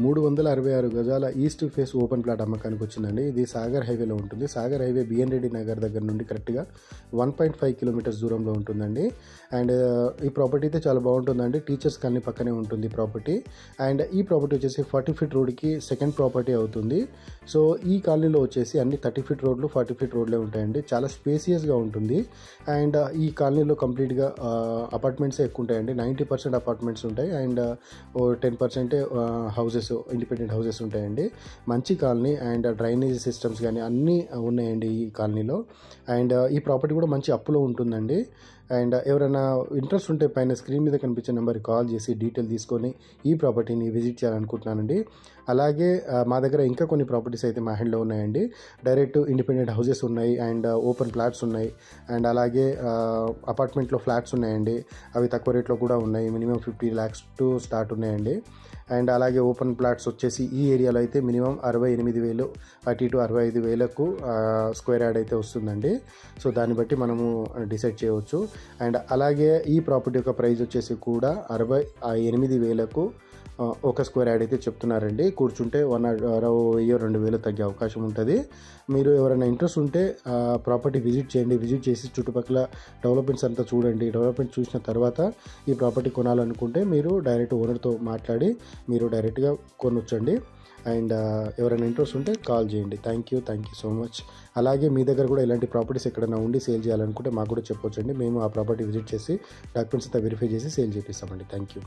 366 గజాల east face open plot అమ్మకానికి వచ్చిందండి. ఇది సాగర్ హైవేలో ఉంటుంది. సాగర్ హైవే బిఎన్ రెడ్డి నగర్ దగ్గర నుండి కరెక్ట్గా 1.5 కిలోమీటర్స్ దూరంలో ఉంటుందండి. అండ్ ఈ ప్రాపర్టీ అయితే చాలా బాగుంటుందండి. టీచర్స్ కాలనీ పక్కనే ఉంటుంది ప్రాపర్టీ. అండ్ ఈ ప్రాపర్టీ వచ్చేసి 40 ఫీట్ రోడ్కి సెకండ్ ప్రాపర్టీ అవుతుంది. సో ఈ కాలనీలో వచ్చేసి అన్ని 30 ఫీట్ రోడ్లు 40 ఫీట్ రోడ్లే ఉంటాయండి. చాలా స్పేసియస్గా ఉంటుంది. అండ్ ఈ కాలనీలో కంప్లీట్గా అపార్ట్మెంట్సే ఎక్కువ ఉంటాయండి. 90% అపార్ట్మెంట్స్ ఉంటాయి. అండ్ 10% హౌసెస్, ఇండిపెండెంట్ హౌసెస్ ఉంటాయండి. మంచి కాలనీ. అండ్ డ్రైనేజ్ సిస్టమ్స్ కానీ అన్నీ ఉన్నాయండి ఈ కాలనీలో. అండ్ ఈ ప్రాపర్టీ కూడా మంచి అప్పులో ఉంటుందండి. అండ్ ఎవరైనా ఇంట్రెస్ట్ ఉంటే పైన స్క్రీన్ మీద కనిపించే నెంబర్కి కాల్ చేసి డీటెయిల్ తీసుకొని ఈ ప్రాపర్టీని విజిట్ చేయాలనుకుంటున్నానండి. అలాగే మా దగ్గర ఇంకా కొన్ని ప్రాపర్టీస్ అయితే మా హ్యాండ్లో ఉన్నాయండి. డైరెక్ట్ ఇండిపెండెంట్ హౌసెస్ ఉన్నాయి. అండ్ ఓపెన్ ఫ్లాట్స్ ఉన్నాయి. అండ్ అలాగే అపార్ట్మెంట్లో ఫ్లాట్స్ ఉన్నాయండి. అవి తక్కువ రేట్లో కూడా ఉన్నాయి. మినిమం 50 lakhs టు స్టార్ట్ ఉన్నాయండి. అండ్ అలాగే ఓపెన్ ప్లాట్స్ వచ్చేసి ఈ ఏరియాలో అయితే మినిమం 68,000 అటు ఇటు 65,000కు స్క్వేర్ యార్డ్ అయితే వస్తుందండి. సో దాన్ని బట్టి మనము డిసైడ్ చేయవచ్చు. అండ్ అలాగే ఈ ప్రాపర్టీ యొక్క ప్రైస్ వచ్చేసి కూడా 68,000కు ఒక స్క్వేర్ యార్డ్ అయితే చెప్తున్నారండి. కూర్చుంటే 1,000-2,000 తగ్గే అవకాశం ఉంటుంది. మీరు ఎవరైనా ఇంట్రెస్ట్ ఉంటే ప్రాపర్టీ విజిట్ చేయండి. విజిట్ చేసి చుట్టుపక్కల డెవలప్మెంట్స్ అంతా చూడండి. డెవలప్మెంట్ చూసిన తర్వాత ఈ ప్రాపర్టీ కొనాలనుకుంటే మీరు డైరెక్ట్ ఓనర్తో మాట్లాడి మీరు డైరెక్ట్గా కొనొచ్చండి. అండ్ ఎవరైనా ఇంట్రెస్ట్ ఉంటే కాల్ చేయండి. Thank you so much. అలాగే మీ దగ్గర కూడా ఇలాంటి ప్రాపర్టీస్ ఎక్కడైనా ఉండి సేల్ చేయాలనుకుంటే మాకు కూడా చెప్పొచ్చండి. మేము ఆ ప్రాపర్టీ విజిట్ చేసి డాక్యుమెంట్స్ అంతా వెరిఫై చేసి సేల్ చేపిస్తామండి. Thank you.